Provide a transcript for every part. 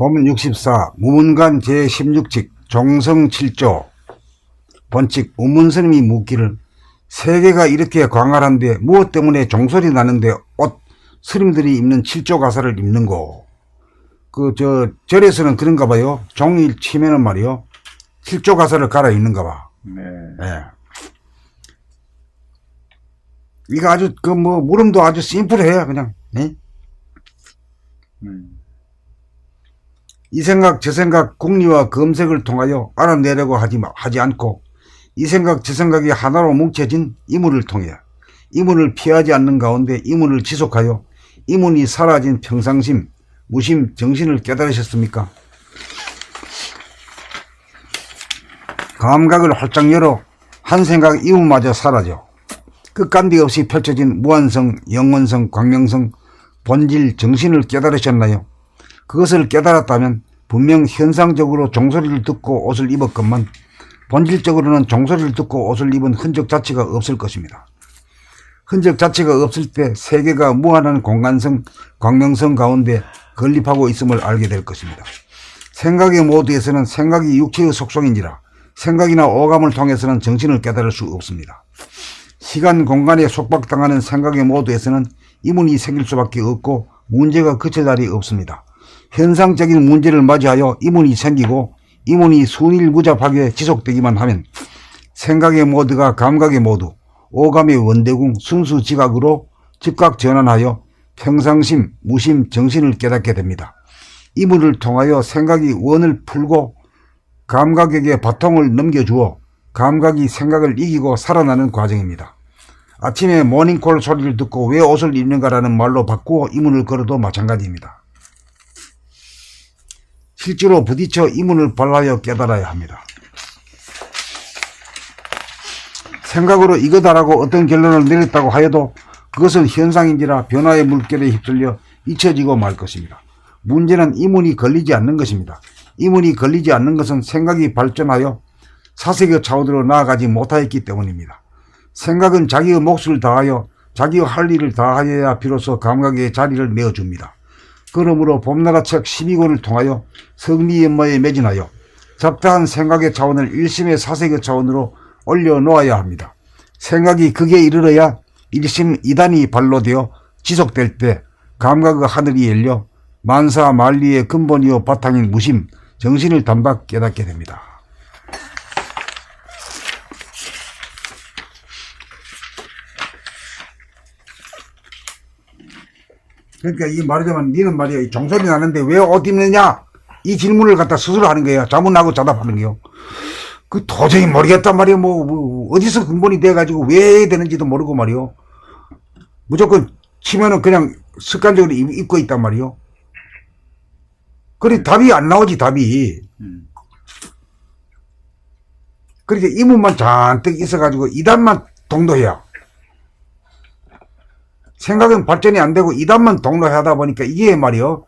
법 64 무문관 제16칙 종성 7조 번칙 우문스님이 묻기를 세계가 이렇게 광활한데 무엇 때문에 종소리 나는데 옷 스님들이 입는 7조 가사를 입는고. 절에서는 그런가 봐요. 종일 치면은 말이요 7조 가사를 갈아 입는가 봐. 네. 네. 이거 아주 물음도 아주 심플해 그냥. 네? 이 생각 저 생각 궁리와 검색을 통하여 알아내려고 하지 않고 이 생각 저 생각이 하나로 뭉쳐진 이문을 통해 이문을 피하지 않는 가운데 이문을 지속하여 이문이 사라진 평상심 무심 정신을 깨달으셨습니까? 감각을 활짝 열어 한 생각 이문마저 사라져 끝간디 없이 펼쳐진 무한성 영원성 광명성 본질 정신을 깨달으셨나요? 그것을 깨달았다면 분명 현상적으로 종소리를 듣고 옷을 입었건만 본질적으로는 종소리를 듣고 옷을 입은 흔적 자체가 없을 것입니다. 흔적 자체가 없을 때 세계가 무한한 공간성, 광명성 가운데 건립하고 있음을 알게 될 것입니다. 생각의 모두에서는 생각이 육체의 속성인지라 생각이나 오감을 통해서는 정신을 깨달을 수 없습니다. 시간 공간에 속박당하는 생각의 모두에서는 이문이 생길 수밖에 없고 문제가 그칠 날이 없습니다. 현상적인 문제를 맞이하여 이문이 생기고 이문이 순일무잡하게 지속되기만 하면 생각의 모두가 감각의 모두, 오감의 원대궁 순수지각으로 즉각 전환하여 평상심, 무심, 정신을 깨닫게 됩니다. 이문을 통하여 생각이 원을 풀고 감각에게 바통을 넘겨주어 감각이 생각을 이기고 살아나는 과정입니다. 아침에 모닝콜 소리를 듣고 왜 옷을 입는가라는 말로 바꾸어 이문을 걸어도 마찬가지입니다. 실제로 부딪혀 이문을 발라여 깨달아야 합니다. 생각으로 이거다라고 어떤 결론을 내렸다고 하여도 그것은 현상인지라 변화의 물결에 휩쓸려 잊혀지고 말 것입니다. 문제는 이문이 걸리지 않는 것입니다. 이문이 걸리지 않는 것은 생각이 발전하여 사색의 차원으로 나아가지 못하였기 때문입니다. 생각은 자기의 몫을 다하여 자기의 할 일을 다하여야 비로소 감각의 자리를 내어줍니다. 그러므로 봄나라 책 12권을 통하여 성리연마에 매진하여 적당한 생각의 차원을 일심의 사색의 차원으로 올려놓아야 합니다. 생각이 극에 이르러야 일심 이단이 발로되어 지속될 때 감각의 하늘이 열려 만사 만리의 근본이요 바탕인 무심, 정신을 단박 깨닫게 됩니다. 그러니까 이 말하자면 니는 말이야 종소리 나는데 왜 옷 입느냐 이 질문을 갖다 스스로 하는 거야. 자문하고 자답하는 거요. 그 도저히 모르겠단 말이야. 어디서 근본이 돼가지고 왜 되는지도 모르고 말이요. 무조건 치면은 그냥 습관적으로 입고 있단 말이요. 그래 답이 안 나오지 답이. 그러니까 이문만 잔뜩 있어가지고 이단만 동도해야. 생각은 발전이 안 되고 이단만 동로하다 보니까 이게 말이요.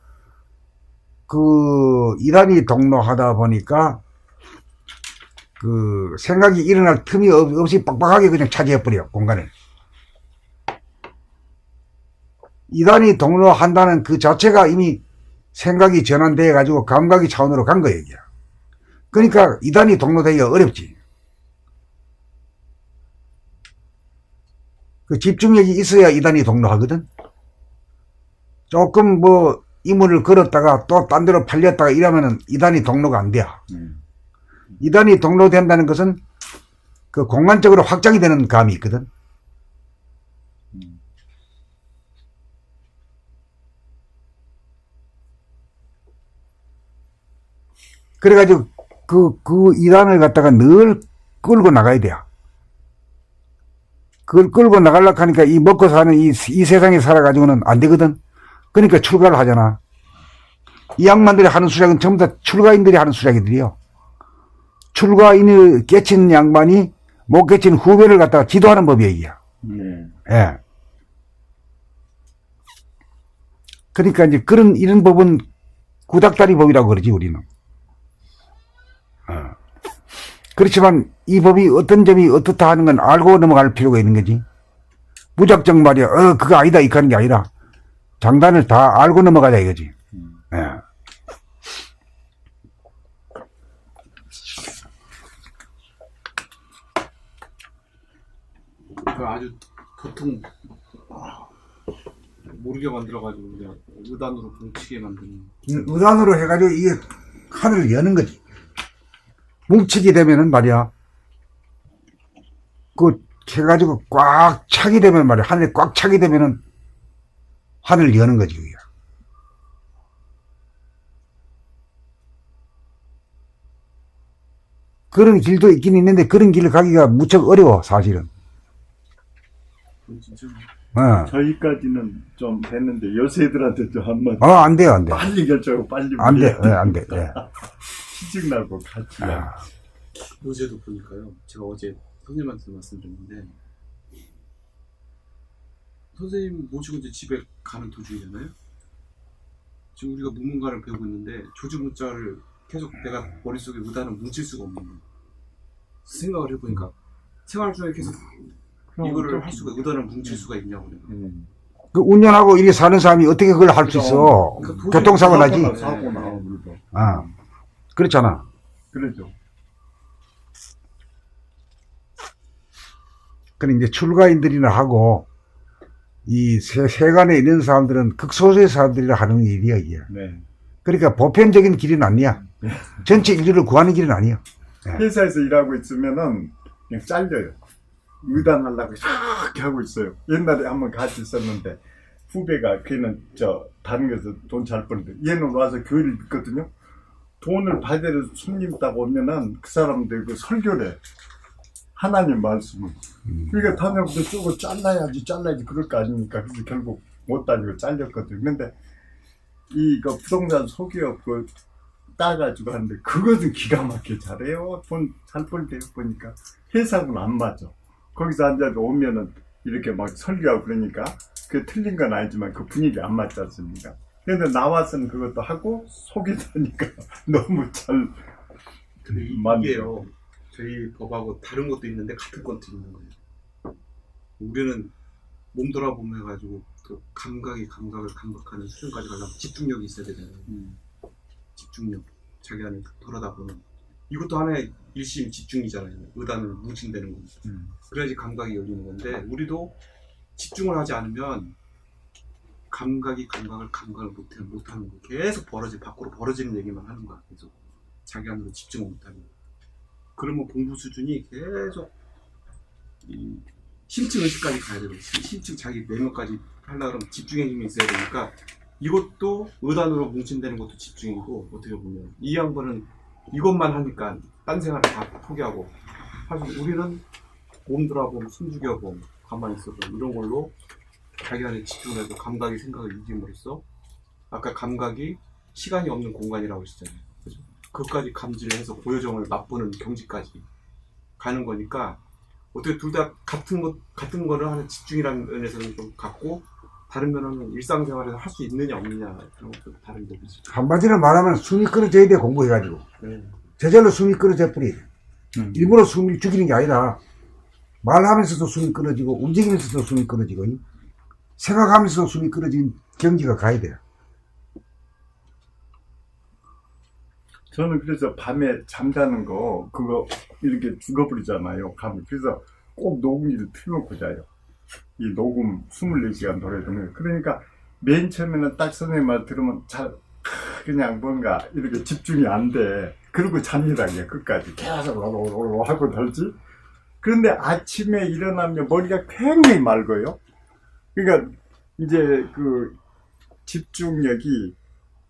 이단이 동로하다 보니까 생각이 일어날 틈이 없이 빡빡하게 그냥 차지해버려 공간을. 이단이 동로한다는 그 자체가 이미 생각이 전환돼 가지고 감각이 차원으로 간 거예요. 그러니까 이단이 동로되기가 어렵지. 그 집중력이 있어야 이단이 동로하거든. 조금 이문을 걸었다가 또 딴 데로 팔렸다가 이러면은 이단이 동로가 안 돼. 이단이 동로된다는 것은 그 공간적으로 확장이 되는 감이 있거든. 그래가지고 그 이단을 갖다가 늘 끌고 나가야 돼요. 그걸 끌고 나가려고 하니까 이 먹고 사는 이 세상에 살아가지고는 안 되거든. 그러니까 출가를 하잖아. 이 양반들이 하는 수작은 전부 다 출가인들이 하는 수작이들이요. 출가인을 깨친 양반이 못 깨친 후배를 갖다가 지도하는 법이에요, 이게. 예. 그러니까 이제 이런 법은 구닥다리 법이라고 그러지, 우리는. 그렇지만 이 법이 어떤 점이 어떻다 하는 건 알고 넘어갈 필요가 있는 거지. 무작정 말이야. 그거 아니다. 이렇게 하는 게 아니라 장단을 다 알고 넘어가자 이거지. 예. 그 아주 도통 모르게 만들어가지고 그냥 의단으로 뭉치게 만드는. 의단으로 해가지고 이게 하늘을 여는 거지. 뭉치게 되면은 말이야. 그 해가지고 꽉 차게 되면 말이야. 하늘에 꽉 차게 되면은 하늘을 여는 거지. 그게. 그런 길도 있긴 있는데 그런 길을 가기가 무척 어려워 사실은. 진짜 저희까지는 좀 됐는데 요새들한테 좀 한번 안 돼요, 안 돼. 빨리 결정하고 빨리 안 돼, 안 돼. 예. 시집나고 같이 요새도 보니까요. 제가 어제 선생님한테 말씀드렸는데 선생님 모시고 이제 집에 가는 도중이잖아요. 지금 우리가 문문가를 배우고 있는데 조주문자를 계속 내가 머릿속에 의단을 뭉칠 수가 없는 거예요. 생각을 해보니까 생활 중에 계속 이거를 할 수가, 의단을 뭉칠 수가 있냐고 그래요. 그 운전하고 이렇게 사는 사람이 어떻게 그걸 할 수 있어? 그러니까 교통사고 나지. 사고 나고 그러죠. 그렇잖아. 그러죠. 그럼 이제 출가인들이나 하고 이 세간에 있는 사람들은 극소수의 사람들이라 하는 일이야 이게. 네. 그러니까 보편적인 길은 아니야. 전체 인류를 구하는 길은 아니야. 회사에서 일하고 있으면은 그냥 잘려요. 의단하려고 이렇게 하고 있어요. 옛날에 한번 같이 있었는데 후배가 걔는 다른 데서 돈 잘 버는데 얘는 와서 교회를 믿거든요. 돈을 받으러 손님 딱 오면은 그 사람들 그 설교래. 하나님 말씀을. 그러니까 다녀보면 저거 잘라야지 그럴 거 아닙니까? 그래서 결국 못 다니고 잘렸거든요. 근데 이거 부동산 소기업 그 따가지고 하는데 그것은 기가 막히게 잘해요. 돈 잘 벌대요 보니까. 회사는 안 맞아. 거기서 앉아서 오면은 이렇게 막 설교하고 그러니까 그게 틀린 건 아니지만 그 분위기 안 맞지 않습니까? 근데 나와서는 그것도 하고 속이 되니까 너무 잘 근데 이게요. 저희 법하고 다른 것도 있는데 같은 것도 있는 거예요. 우리는 몸 돌아보면 해가지고 그 감각을 감각하는 수준까지 가려면 집중력이 있어야 되잖아요. 집중력. 자기 안에 돌아다보는. 이것도 하나의 일심 집중이잖아요. 의단을 뭉친다는 거니까. 그래야지 감각이 열리는 건데 우리도 집중을 하지 않으면 감각을 못하는 거. 계속 밖으로 벌어지는 얘기만 하는 거야. 계속 자기 안으로 집중을 못하는 거. 그러면 공부 수준이 계속 심층 의식까지 가야 되고 심층 자기 내면까지 하려고 하면 집중의 힘이 있어야 되니까 이것도 의단으로 뭉친다는 것도 집중이고 어떻게 보면 이 양반은 이것만 하니까 딴 생활을 다 포기하고 사실 우리는 몸 돌아보고 숨 죽여보고 가만히 있어도 이런 걸로 자기 안에 집중을 해서 감각이 생각을 이김으로써 아까 감각이 시간이 없는 공간이라고 했잖아요. 그죠? 그것까지 감지를 해서 고요정을 맛보는 경지까지 가는 거니까 어떻게 둘 다 같은 거를 하는 집중이라는 면에서는 좀 같고 다른 면은 일상생활에서 할 수 있느냐 없느냐 그런 것도 다른 법이지. 한마디로 말하면 숨이 끊어져야 돼 공부해가지고. 네. 저절로 숨이 끊어져 버려. 일부러 숨을 죽이는 게 아니라 말하면서도 숨이 끊어지고 움직이면서도 숨이 끊어지고 생각하면서도 숨이 끊어진 경지가 가야 돼요. 저는 그래서 밤에 잠자는 거 그거 이렇게 죽어버리잖아요. 그래서 꼭 녹음기를 틀어놓고 자요. 이 녹음 24시간 노래 듣는 거. 그러니까 맨 처음에는 딱 선생님 말 들으면 그냥 뭔가 이렇게 집중이 안 돼. 그러고 잡니다. 그냥 끝까지 계속 하고 들지. 그런데 아침에 일어나면 머리가 굉장히 맑아요. 그러니까 이제 그 집중력이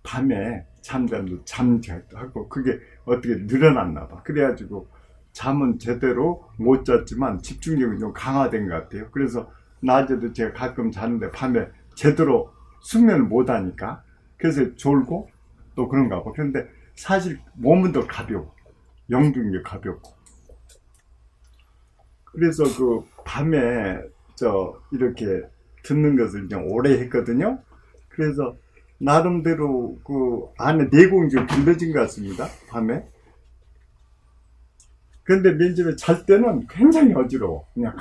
밤에 잠자고 그게 어떻게 늘어났나 봐. 그래가지고 잠은 제대로 못 잤지만 집중력이 좀 강화된 것 같아요. 그래서 낮에도 제가 가끔 자는데 밤에 제대로 숙면을 못 하니까 그래서 졸고 또 그런가 봐. 그런데 사실 몸은 더 가벼워. 영중이 가볍고. 그래서 그 밤에 이렇게 듣는 것을 좀 오래 했거든요. 그래서 나름대로 그 안에 내공이 좀 길러진 것 같습니다. 밤에. 근데 맨 처음에 잘 때는 굉장히 어지러워. 그냥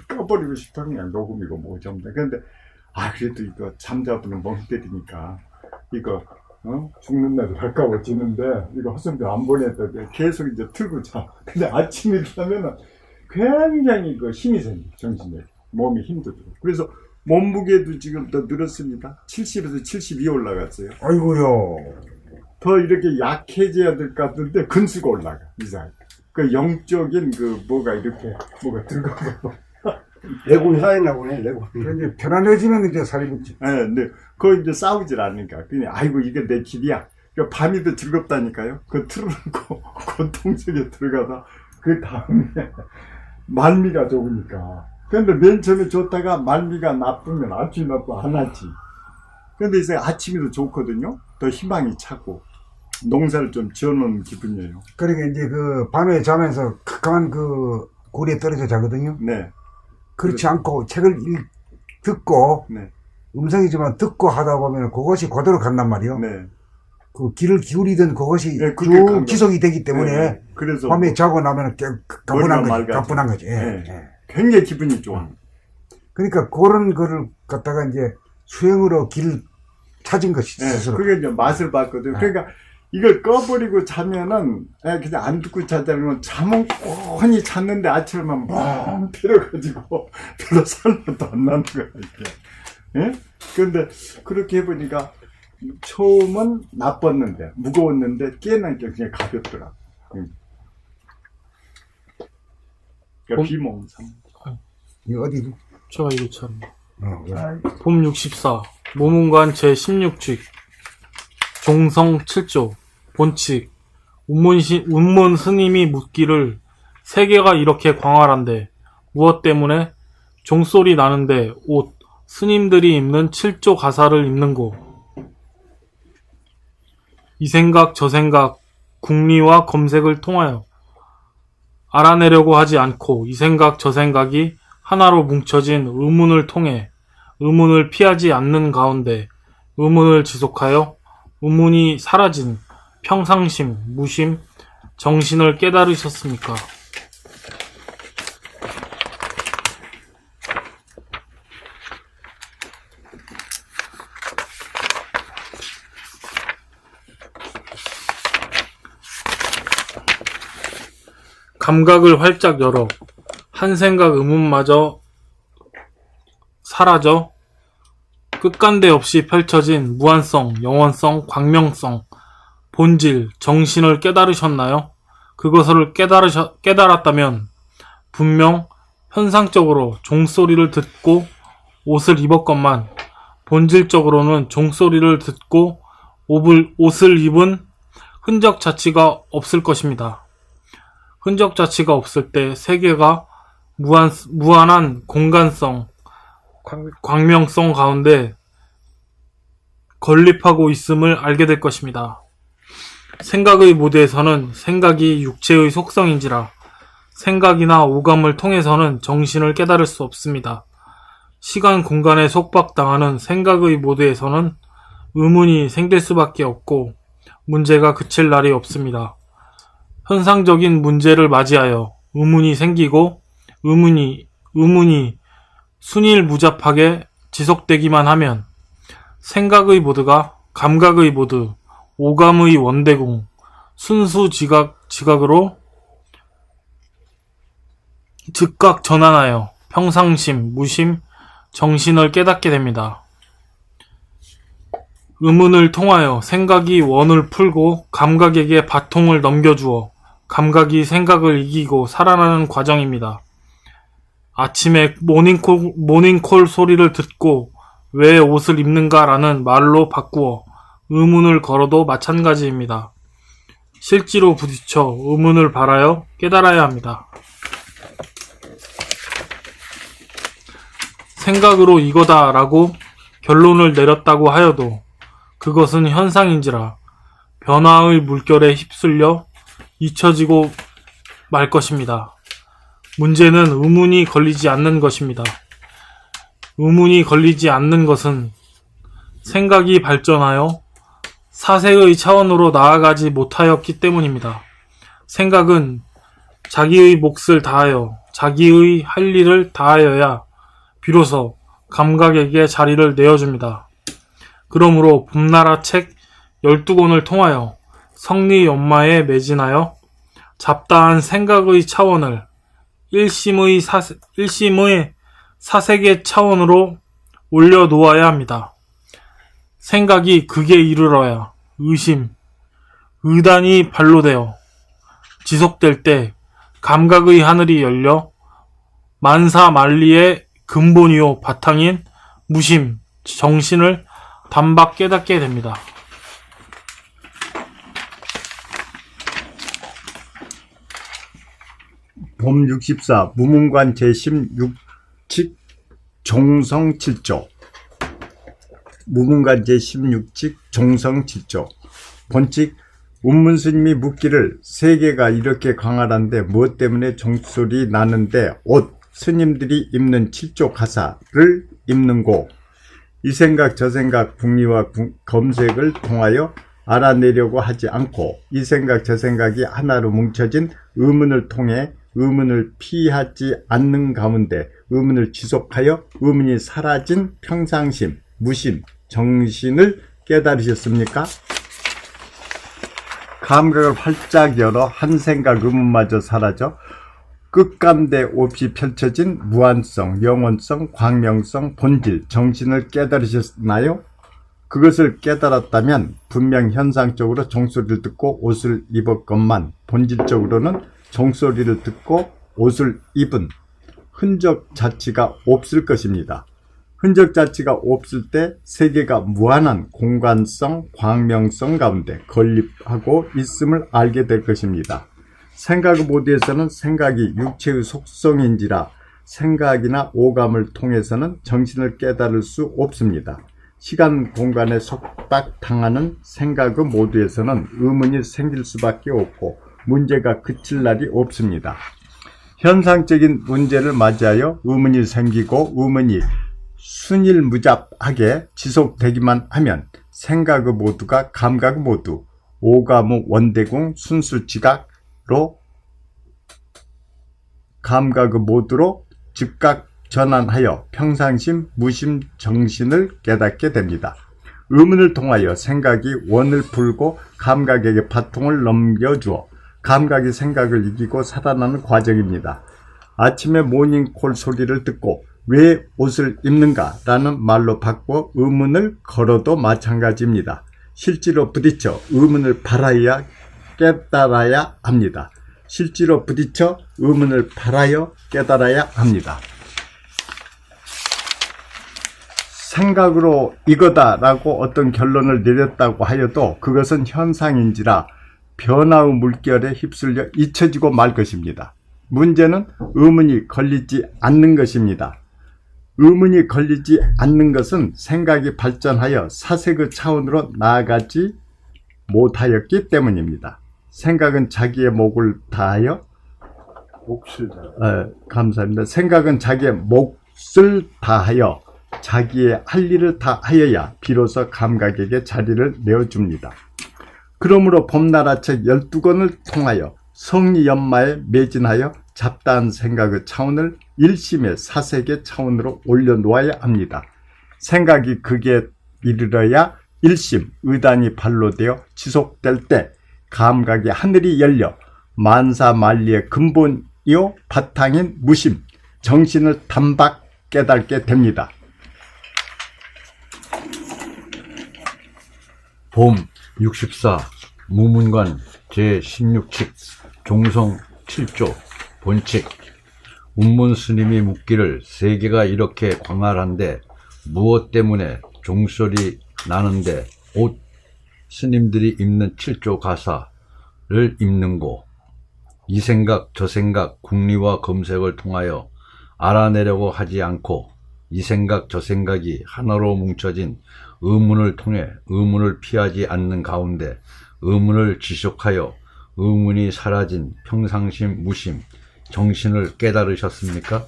꺼버리고 싶어. 그냥 녹음이고 뭐 전부 다. 근데 그래도 이거 잠자부는 멍 때리니까 이거 죽는 날이 가까워지는데 이거 허선비 안 보냈다. 계속 이제 틀고 자. 근데 아침에 일어나면은 굉장히 그 힘이 생겨. 정신에. 몸이 힘들죠. 그래서 몸무게도 지금 더 늘었습니다. 70에서 72 올라갔어요. 아이고요. 더 이렇게 약해져야 될 것 같은데 근수가 올라가. 이상하게. 그 영적인 그 뭐가 이렇게 뭐가 들어가고. 내공이 쌓였나 보네, 내공. 이제 편안해지면 이제 살이 붙지. 네, 근데 그거 이제 싸우질 않으니까. 그냥 아이고 이게 내 길이야. 그러니까 밤이 더 즐겁다니까요. 그 틀어놓고 고통 속에 들어가다 그 다음에 말미가 좋으니까. 근데 맨 처음에 좋다가 말미가 나쁘면 아침이 나쁘고 안 하지. 근데 이제 아침이 더 좋거든요. 더 희망이 차고 농사를 좀 지어놓은 기분이에요. 그러니까 이제 그 밤에 자면서 캄캄한 그 굴에 떨어져 자거든요. 네, 그렇지 않고 책을 듣고 네, 음성이지만 듣고 하다 보면 그것이 그대로 간단 말이요. 네. 그 귀를 기울이던 그것이 네, 그게 쭉 간 지속이 되기 때문에 네. 그래서 밤에 뭐 자고 나면 가뿐한 거지. 맑아지고. 가뿐한 거지. 예, 네. 예. 굉장히 기분이 좋아. 그러니까 그런 거를 갖다가 이제 수행으로 길을 찾은 것이 네, 스스로. 그게 이제 맛을 봤거든요. 네. 그러니까 이걸 꺼버리고 자면은 그냥 안 듣고 자자는 건 잠은 뻔히 잤는데 아침에만 멍 때려가지고 별로 살맛도 안 나는 거야 이게. 예? 그런데 그렇게 해보니까 처음은 나빴는데 무거웠는데 깨는 게 그냥 가볍더라. 그러니까 비몽상. 이거 어디지? 제가 이거 참. 왜? 봄 64 모문관 제16칙 종성 7조 본칙 운문 스님이 묻기를 세계가 이렇게 광활한데 무엇 때문에 종소리 나는데 옷 스님들이 입는 7조 가사를 입는고. 이 생각 저 생각 궁리와 검색을 통하여 알아내려고 하지 않고 이 생각 저 생각이 하나로 뭉쳐진 의문을 통해 의문을 피하지 않는 가운데 의문을 지속하여 의문이 사라진 평상심, 무심, 정신을 깨달으셨습니까? 감각을 활짝 열어 한 생각 의문마저 사라져 끝간데 없이 펼쳐진 무한성, 영원성, 광명성, 본질, 정신을 깨달으셨나요? 그것을 깨달았다면 분명 현상적으로 종소리를 듣고 옷을 입었건만 본질적으로는 종소리를 듣고 옷을 입은 흔적 자체가 없을 것입니다. 흔적 자체가 없을 때 세계가 무한한 공간성, 광명성 가운데 건립하고 있음을 알게 될 것입니다. 생각의 모드에서는 생각이 육체의 속성인지라 생각이나 오감을 통해서는 정신을 깨달을 수 없습니다. 시간 공간에 속박당하는 생각의 모드에서는 의문이 생길 수밖에 없고 문제가 그칠 날이 없습니다. 현상적인 문제를 맞이하여 의문이 생기고 의문이 순일무잡하게 지속되기만 하면 생각의 모드가 감각의 모드, 오감의 원대공, 순수 지각으로 즉각 전환하여 평상심, 무심, 정신을 깨닫게 됩니다. 의문을 통하여 생각이 원을 풀고 감각에게 바통을 넘겨주어 감각이 생각을 이기고 살아나는 과정입니다. 아침에 모닝콜 소리를 듣고 왜 옷을 입는가라는 말로 바꾸어 의문을 걸어도 마찬가지입니다. 실제로 부딪혀 의문을 발하여 깨달아야 합니다. 생각으로 이거다 라고 결론을 내렸다고 하여도 그것은 현상인지라 변화의 물결에 휩쓸려 잊혀지고 말 것입니다. 문제는 의문이 걸리지 않는 것입니다. 의문이 걸리지 않는 것은 생각이 발전하여 사세의 차원으로 나아가지 못하였기 때문입니다. 생각은 자기의 몫을 다하여 자기의 할 일을 다하여야 비로소 감각에게 자리를 내어줍니다. 그러므로 봄나라 책 12권을 통하여 성리 연마에 매진하여 잡다한 생각의 차원을 일심의 사색의 차원으로 올려놓아야 합니다. 생각이 극에 이르러야 의심, 의단이 발로되어 지속될 때 감각의 하늘이 열려 만사만리의 근본이요 바탕인 무심, 정신을 단박 깨닫게 됩니다. 봄 64 무문관 제16칙 종성 7조 무문관 제16칙 종성 7조 본칙 운문스님이 묻기를 세계가 이렇게 광활한데 무엇 때문에 종소리 나는데 옷 스님들이 입는 7조 가사를 입는고 이 생각 저 생각 궁리와 검색을 통하여 알아내려고 하지 않고 이 생각 저 생각이 하나로 뭉쳐진 의문을 통해 의문을 피하지 않는 가운데 의문을 지속하여 의문이 사라진 평상심, 무심, 정신을 깨달으셨습니까? 감각을 활짝 열어 한 생각 의문마저 사라져 끝간데 없이 펼쳐진 무한성, 영원성, 광명성, 본질, 정신을 깨달으셨나요? 그것을 깨달았다면 분명 현상적으로 종소리를 듣고 옷을 입었건만 본질적으로는 종소리를 듣고 옷을 입은 흔적 자체가 없을 것입니다. 흔적 자체가 없을 때 세계가 무한한 공간성, 광명성 가운데 건립하고 있음을 알게 될 것입니다. 생각 모드에서는 생각이 육체의 속성인지라 생각이나 오감을 통해서는 정신을 깨달을 수 없습니다. 시간, 공간에 속박당하는 생각의 모드에서는 의문이 생길 수밖에 없고 문제가 그칠 날이 없습니다. 현상적인 문제를 맞이하여 의문이 생기고 의문이 순일무잡하게 지속되기만 하면 생각의 모두가 감각의 모두, 오감의 원대공 순수지각으로 감각의 모두로 즉각 전환하여 평상심, 무심, 정신을 깨닫게 됩니다. 의문을 통하여 생각이 원을 풀고 감각에게 바통을 넘겨주어 감각이 생각을 이기고 살아나는 과정입니다. 아침에 모닝콜 소리를 듣고 왜 옷을 입는가 라는 말로 바꾸어 의문을 걸어도 마찬가지입니다. 실제로 부딪혀 의문을 바라야 깨달아야 합니다. 실제로 부딪혀 의문을 바라여 깨달아야 합니다. 생각으로 이거다 라고 어떤 결론을 내렸다고 하여도 그것은 현상인지라 변화의 물결에 휩쓸려 잊혀지고 말 것입니다. 문제는 의문이 걸리지 않는 것입니다. 의문이 걸리지 않는 것은 생각이 발전하여 사색의 차원으로 나아가지 못하였기 때문입니다. 생각은 자기의 목을 다하여 몫을 다. 감사합니다. 생각은 자기의 몫을 다하여 자기의 할 일을 다 하여야 비로소 감각에게 자리를 내어줍니다. 그러므로 봄나라책 12권을 통하여 성리연마에 매진하여 잡다한 생각의 차원을 일심의 사색의 차원으로 올려놓아야 합니다. 생각이 극에 이르러야 일심, 의단이 발로되어 지속될 때 감각의 하늘이 열려 만사만리의 근본이요 바탕인 무심, 정신을 단박 깨닫게 됩니다. 봄 64 무문관 제16칙 종성 7조 본칙 운문스님이 묻기를 세계가 이렇게 광활한데 무엇 때문에 종소리 나는데 옷 스님들이 입는 7조 가사를 입는고 이 생각 저 생각 궁리와 검색을 통하여 알아내려고 하지 않고 이 생각 저 생각이 하나로 뭉쳐진 의문을 통해 의문을 피하지 않는 가운데 의문을 지속하여 의문이 사라진 평상심 무심 정신을 깨달으셨습니까?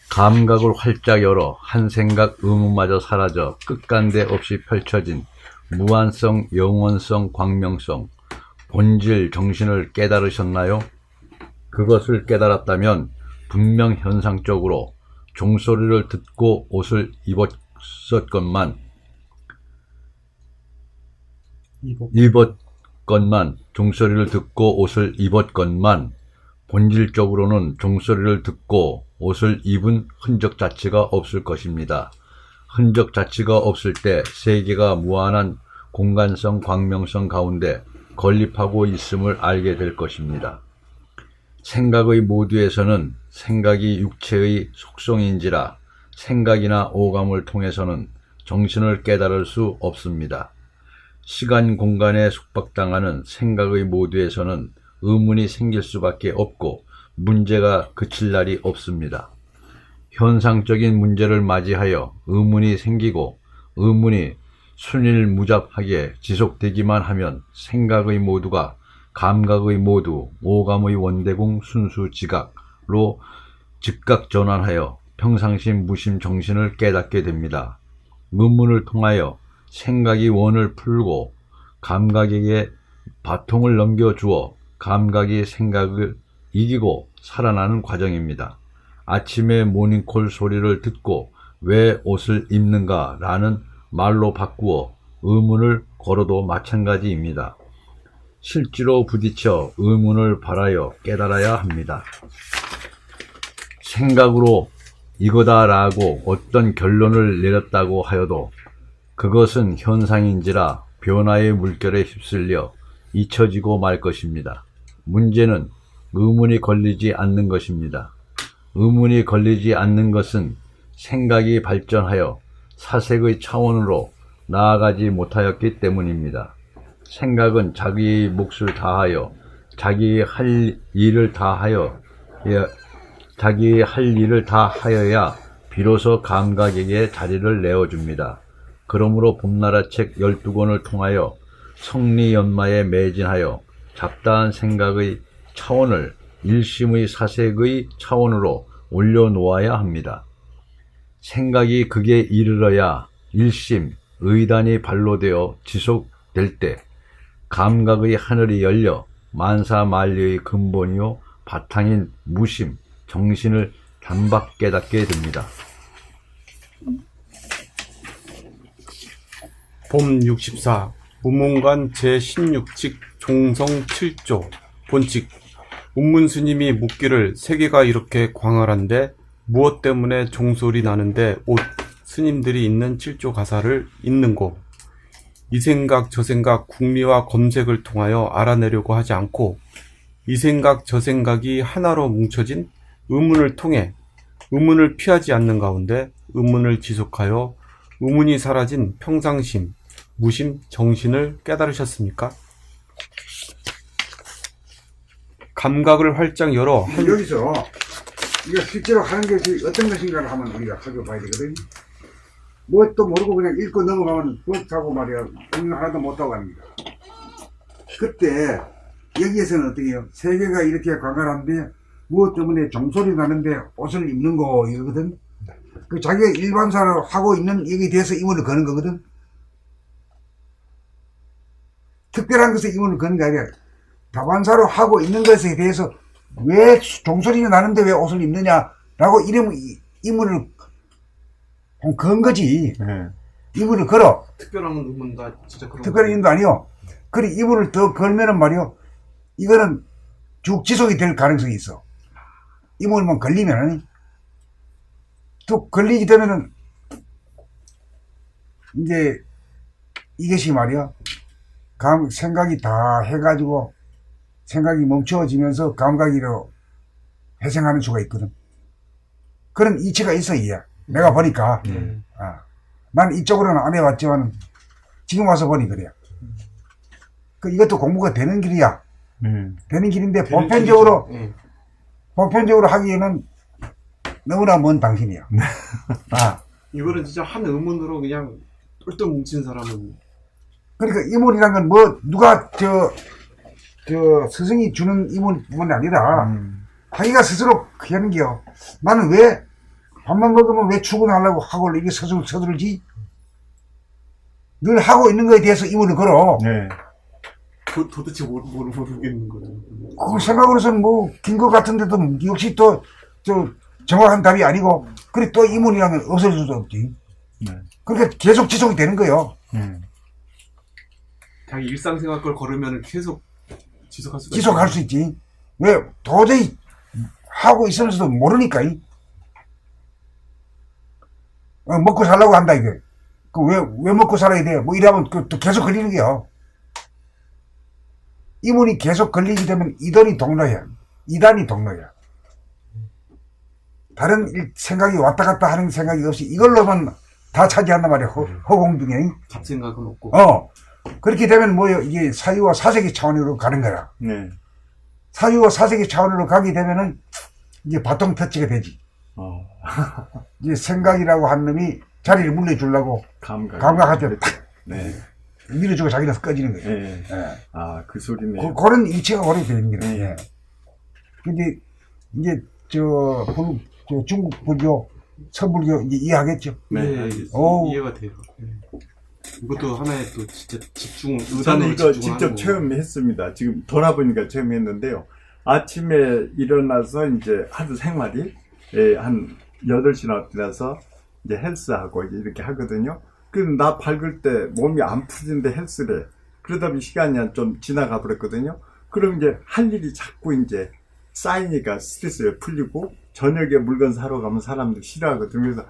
감각을 활짝 열어 한 생각 의문마저 사라져 끝간데 없이 펼쳐진 무한성, 영원성, 광명성, 본질 정신을 깨달으셨나요? 그것을 깨달았다면 분명 현상적으로 종소리를 듣고 옷을 입었건만 종소리를 듣고 옷을 입었건만 본질적으로는 종소리를 듣고 옷을 입은 흔적 자체가 없을 것입니다. 흔적 자체가 없을 때 세계가 무한한 공간성, 광명성 가운데 건립하고 있음을 알게 될 것입니다. 생각의 모두에서는 생각이 육체의 속성인지라 생각이나 오감을 통해서는 정신을 깨달을 수 없습니다. 시간, 공간에 속박당하는 생각의 모두에서는 의문이 생길 수밖에 없고 문제가 그칠 날이 없습니다. 현상적인 문제를 맞이하여 의문이 생기고 의문이 순일무잡하게 지속되기만 하면 생각의 모두가 감각의 모두, 오감의 원대공 순수 지각로 즉각 전환하여 평상심 무심 정신을 깨닫게 됩니다. 의문을 통하여 생각이 원을 풀고 감각에게 바통을 넘겨주어 감각이 생각을 이기고 살아나는 과정입니다. 아침에 모닝콜 소리를 듣고 왜 옷을 입는가 라는 말로 바꾸어 의문을 걸어도 마찬가지입니다. 실제로 부딪혀 의문을 발하여 깨달아야 합니다. 생각으로 이거다라고 어떤 결론을 내렸다고 하여도 그것은 현상인지라 변화의 물결에 휩쓸려 잊혀지고 말 것입니다. 문제는 의문이 걸리지 않는 것입니다. 의문이 걸리지 않는 것은 생각이 발전하여 사색의 차원으로 나아가지 못하였기 때문입니다. 생각은 자기의 몫을 다하여 자기 할 일을 다 하여야 비로소 감각에게 자리를 내어줍니다. 그러므로 봄나라 책 12권을 통하여 성리연마에 매진하여 잡다한 생각의 차원을 일심의 사색의 차원으로 올려놓아야 합니다. 생각이 극에 이르러야 일심, 의단이 발로되어 지속될 때 감각의 하늘이 열려 만사만리의 근본이요 바탕인 무심, 정신을 단박 깨닫게 됩니다. 봄 64 무문관 제16칙 종성 7조 본칙 운문스님이 묻기를 세계가 이렇게 광활한데 무엇 때문에 종소리 나는데 옷 스님들이 있는 7조 가사를 읽는고 이 생각 저 생각 궁리와 검색을 통하여 알아내려고 하지 않고 이 생각 저 생각이 하나로 뭉쳐진 의문을 통해 의문을 피하지 않는 가운데 의문을 지속하여 의문이 사라진 평상심, 무심, 정신을 깨달으셨습니까? 감각을 활짝 열어 여기서 이거 실제로 하는 것이 어떤 것인가를 한번 우리가 살펴봐야 되거든. 뭣도 모르고 그냥 읽고 넘어가면 그렇다고 말이야. 하나도 못하고 갑니다. 그때 여기에서는 어떻게 해요? 세계가 이렇게 광활한데 무엇 때문에 종소리 나는데 옷을 입는 거 이거거든. 그 자기가 일반사로 하고 있는 여기에 대해서 의문을 거는 거거든. 특별한 것에 의문을 거는 게 아니라 다반사로 하고 있는 것에 대해서 왜 종소리가 나는데 왜 옷을 입느냐라고 의문을 건 거지. 네. 의문을 걸어. 특별한 의문다 진짜 그런 특별한 의문도 아니요. 그래 의문을 더 걸면은 말이요. 이거는 쭉 지속이 될 가능성이 있어. 의문만 걸리면은 또 걸리게 되면은 이제 이것이 말이야. 생각이 다 해가지고 생각이 멈추어지면서 감각이로 회생하는 수가 있거든. 그런 이치가 있어, 얘야. 내가 보니까. 난 이쪽으로는 안 해봤지만, 지금 와서 보니 그래요. 이것도 공부가 되는 길이야. 되는 길인데, 보편적으로 하기에는 너무나 먼 당신이야. 이거는 진짜 한 의문으로 그냥 똘똘 뭉친 사람은 그러니까 의문이란 건 뭐, 누가, 스승이 주는 의문뿐만이 아니라, 자기가 스스로 하는 게요. 나는 왜, 밥만 먹으면 왜 출근하려고 하고 이게 서두르지? 늘 하고 있는 거에 대해서 의문을 걸어. 네. 도대체 모르겠는 거죠. 그 생각으로서는 뭐, 긴 것 같은데도 역시 또, 정확한 답이 아니고, 그래 또 의문이라면 없을 수도 없지. 네. 그러니까 계속 지속이 되는 거예요. 자기 일상생활 걸 걸으면 계속 지속할 수가 지속할 있어요. 수 있지. 왜 도저히 하고 있으면서도 모르니까 먹고 살라고 한다 이게. 그 왜 먹고 살아야 돼? 뭐 이러면 또 계속 걸리는 게요. 이문이 계속 걸리게 되면 이단이 동로야. 이단이 동로야. 다른 생각이 왔다 갔다 하는 생각이 없이 이걸로만 다 차지한단 말이야. 허공중에. 잡생각은 없고. 그렇게 되면 뭐요? 이게 사유와 사색의 차원으로 가는 거야. 네. 사유와 사색의 차원으로 가게 되면은 이제 바통 터치가 되지. 이제 생각이라고 한 놈이 자리를 물려주려고 감각할 때 탁 네. 밀어주고 자기는 꺼지는 거예요. 네. 예. 아, 그 소리네. 그런 이치가 오래 되는 거예요. 네. 예. 근데 이제 중국 불교, 서불교 이제 이해하겠죠. 네. 알겠습니다. 오. 이해가 돼요. 이것도 하나의 또 진짜 집중, 저는 의단으로 이거 집중하는 직접 거고. 체험했습니다. 지금 돌아보니까 체험했는데요. 아침에 일어나서 이제 하루 생활이 한 8시나 일어나서 이제 헬스하고 이렇게 하거든요. 그래서 나 밝을 때 몸이 안 풀리는데 헬스래. 그러다 보니 시간이 좀 지나가 버렸거든요. 그럼 이제 할 일이 자꾸 이제 쌓이니까 스트레스가 풀리고 저녁에 물건 사러 가면 사람들 싫어하거든요. 그래서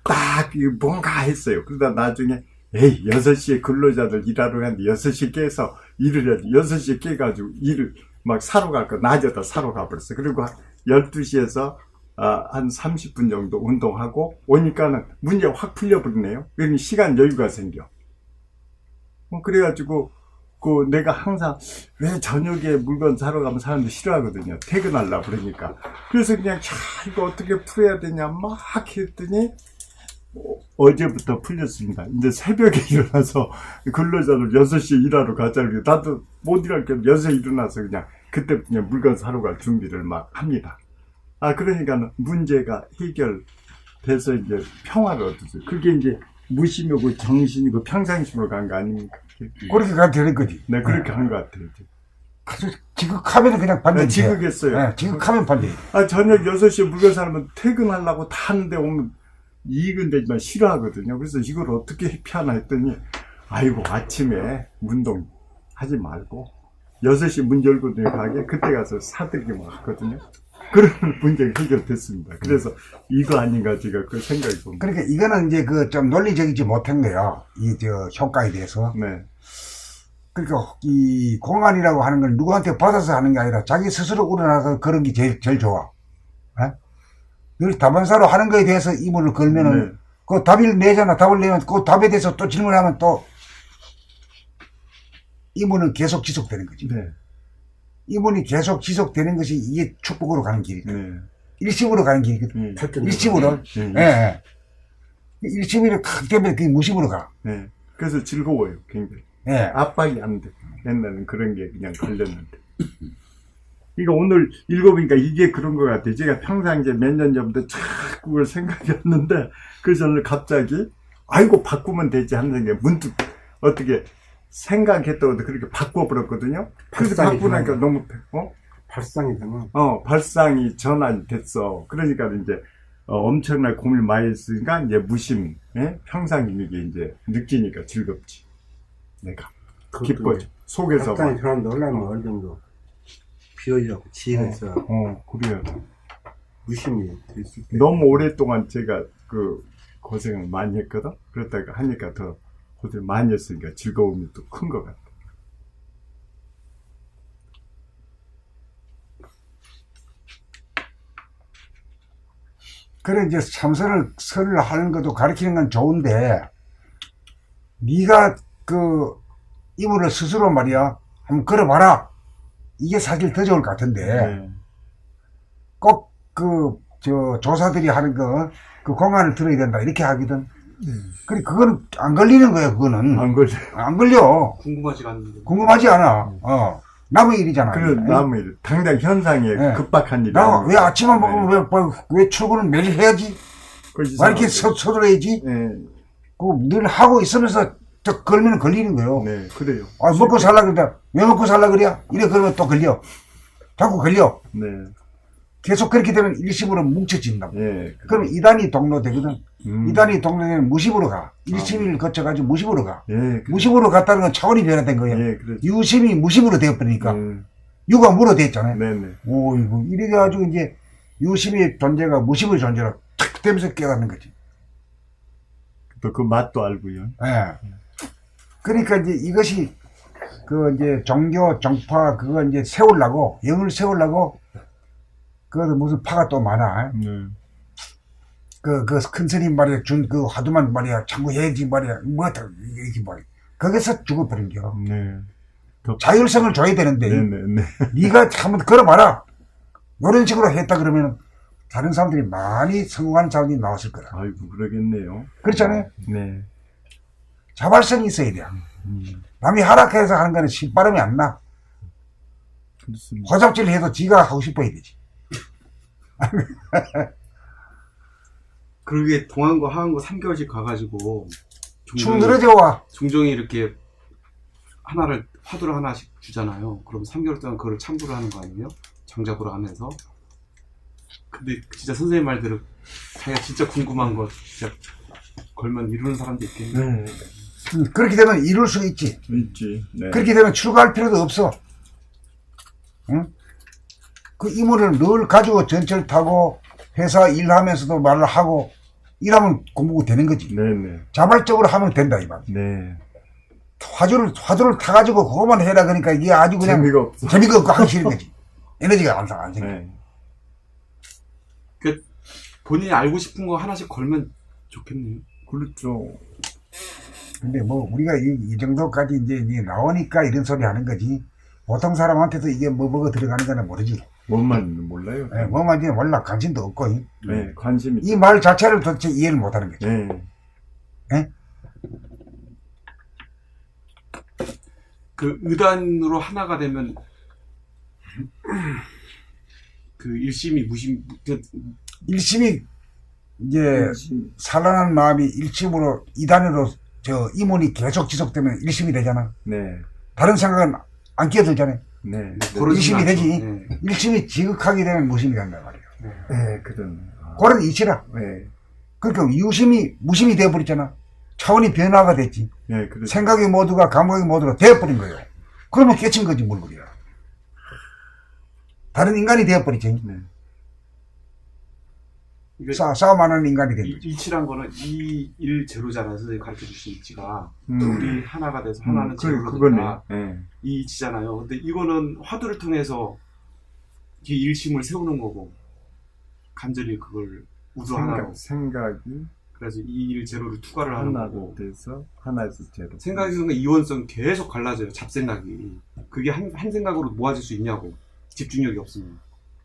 딱 뭔가 했어요. 그러다 나중에 에이 6시에 근로자들 일하러 가는데 6시에 깨서 일을 해야지. 6시에 깨가지고 일을 막 사러 갈 거 낮에다 사러 가버렸어. 그리고 12시에서 한 30분 정도 운동하고 오니까는 문제가 확 풀려버리네요. 그러니 시간 여유가 생겨. 그래가지고 내가 항상 왜 저녁에 물건 사러 가면 사람들이 싫어하거든요. 퇴근하려고 그러니까. 그래서 그냥 이거 어떻게 풀어야 되냐 막 했더니 어제부터 풀렸습니다. 이제 새벽에 일어나서 근로자들 6시에 일하러 가자. 나도 못 일할 겸 6시에 일어나서 그때부터 그냥 물건 사러 갈 준비를 막 합니다. 그러니까 문제가 해결돼서 이제 평화를 얻었어요. 그게 이제 무심이고 정신이고 평상심으로 간 거 아닙니까? 그렇게 가도 되는 거지. 네, 그렇게 한 것 같아요. 아주 지극하면 그냥 반대지. 지극했어요. 네, 지극하면 반대. 저녁 6시에 물건 사면 퇴근하려고 타는데 오면 이익은 되지만 싫어하거든요. 그래서 이걸 어떻게 회피하나 했더니 아이고 아침에 운동 하지 말고 6시 문 열고 가게 그때 가서 사들기만 하거든요. 그러면 문제가 해결됐습니다. 그래서 이거 아닌가 제가 그 생각이 듭니다. 그러니까 이거는 이제 좀 논리적이지 못한 거예요. 효과에 대해서. 네. 그러니까 이 공안이라고 하는 걸 누구한테 받아서 하는 게 아니라 자기 스스로 우러나서 그런 게 제일 좋아. 늘 답안사로 하는 거에 대해서 이문을 걸면은 네. 그 답을 내잖아. 답을 내면 그 답에 대해서 또 질문하면 또 이문은 계속 지속되는 거지. 네. 이문이 계속 지속되는 것이 이게 축복으로 가는 길이다. 네. 일심으로 가는 길이거든. 일심으로. 네. 예. 일심으로 탁 되면 그게 무심으로 가. 네. 그래서 즐거워요, 굉장히. 예. 압박이 안 돼. 옛날에는 그런 게 그냥 걸렸는데. 이거 오늘 읽어보니까 이게 그런 것 같아요. 제가 평상시에 몇 년 전부터 자꾸 그걸 생각했는데, 그래서 오늘 갑자기, 아이고, 바꾸면 되지 하는 생각에 문득 어떻게 생각했다고 그렇게 바꿔버렸거든요. 그래서 바꾸니까 너무, 발상이 되면. 발상이 전환이 됐어. 그러니까 이제, 엄청나게 고민을 많이 했으니까, 이제 무심, 평상심 이게 이제 느끼니까 즐겁지. 내가. 기뻐져. 속에서. 발상이 변한다 하려면 어느 정도 비어지고 지혜가 있어. 그래요. 무심이 됐을 때. 너무 오랫동안 제가 고생을 많이 했거든? 그렇다가 하니까 더 고생 많이 했으니까 즐거움이 또 큰 것 같아. 그래 이제 참선을 하는 것도 가르치는 건 좋은데 네가 이문을 스스로 말이야 한번 걸어봐라. 이게 사실 더 좋을 것 같은데 네. 꼭 조사들이 하는 그 공안을 들어야 된다 이렇게 하거든. 그래 그거는 안 걸리는 거야. 그거는 안 걸려. 안 걸려. 궁금하지가 않는데. 궁금하지 않아. 남의 일이잖아. 그래, 남의 당장 현상에 네. 급박한 일이. 왜 아침만 먹으면 왜 출근을 매일 해야지? 왜 이렇게 서둘러야지? 네. 늘 하고 있으면서 걸면 걸리는 거예요. 네, 그래요. 먹고 살라 그러는데 왜 먹고 살라 그래? 이래 그러면 또 걸려. 자꾸 걸려. 네. 계속 그렇게 되면 일심으로 뭉쳐진다. 네. 그러면 이단이 동로되거든. 음. 이단이 동로되면 무심으로 가. 일심을 거쳐가지고 무심으로 가. 예, 그래. 무심으로 갔다는 건 차원이 변화된 거예요. 예, 그렇죠. 유심이 무심으로 되어버리니까 유가 물어대 있잖아요. 네네. 오이고 이래가지고 이제 유심의 존재가 무심의 존재로 탁 되면서 깨닫는 거지. 또 그 맛도 알고요. 예. 그러니까 이제 이것이 그 이제 종교 종파 그거 이제 세우려고 영을 세우려고 그 무슨 파가 또 많아. 네. 그 큰 스님 말이야 준 그 화두만 말이야 자꾸 해야지 말이야 뭐다 이게 말이야. 거기서 죽어버린 겨. 네. 자율성을 줘야 되는데 네네네. 네가 한번 걸어봐라. 이런 식으로 했다 그러면 다른 사람들이 많이 성공하는 사람들이 나왔을 거라. 아이고, 그러겠네요. 그렇잖아요. 네. 자발성이 있어야 돼. 남이 하락해서 하는 거는 신바람이 안 나. 그렇습니다. 허잡질 해도 지가 하고 싶어 해야 되지. 그러게 동안과 하한거 3개월씩 가가지고 축 늘어져 와. 종종이 이렇게 화두를 하나씩 주잖아요. 그럼 3개월 동안 그걸 참고를 하는 거 아니에요? 장작으로 하면서. 근데 진짜 선생님 말대로 자기가 진짜 궁금한 거 진짜 걸면 이루는 사람도 있겠네. 그렇게 되면 이룰 수 있지. 있지. 네. 그렇게 되면 출가할 필요도 없어. 응? 그 이물을 늘 가지고 전철 타고 회사 일하면서도 말을 하고 일하면 공부가 되는 거지. 네네. 자발적으로 하면 된다 이 말. 네. 화두를 타가지고 그거만 해라 그러니까 이게 아주 그냥 재미가 없어. 재미가 없고 하기 싫은 거지. 에너지가 안 생겨. 네. 그 본인이 알고 싶은 거 하나씩 걸면 좋겠네요. 그렇죠. 근데 뭐 우리가 이 정도까지 이제 나오니까 이런 소리 하는 거지. 보통 사람한테도 이게 뭐가 들어가는 거는 모르지. 뭔만 몰라요. 예, 뭐만지 몰라 관심도 없고 네, 관심이. 이 말 자체를 도대체 이해를 못하는 거지. 네. 예? 그 의단으로 하나가 되면 그 일심이 무심 일심이 이제 산란한 마음이 일심으로 이단으로 저 이문이 계속 지속되면 일심이 되잖아. 네. 다른 생각은 안 끼어들잖아요. 네. 일심이 않죠. 되지. 네. 일심이 지극하게 되면 무심이 된단 말이에요. 네, 그런. 아, 그런 이치라. 네. 그러니까 유심이 무심이 되어버렸잖아. 차원이 변화가 됐지. 네, 그렇죠. 생각의 모두가 감각의 모두로 되어버린 거예요. 그러면 깨친 거지 물건이야. 다른 인간이 되어버리지. 네. 이게 싸움 안 하는 인간이 된 거지. 일치란 거는 이 제로잖아요. 선생님 가르쳐 주신 일치가 우리 하나가 돼서 하나는 제로로 그거네. 된다. 네. 이 일치잖아요. 근데 이거는 화두를 통해서 이 일심을 세우는 거고 간절히 그걸 우주 하나로. 생각이 그래서 이 일 제로를 투과를 하는 하나로 거고. 돼서 하나에서 제로. 생각의 이원성 계속 갈라져요. 잡생각이. 그게 한 생각으로 모아질 수 있냐고. 집중력이 없으면.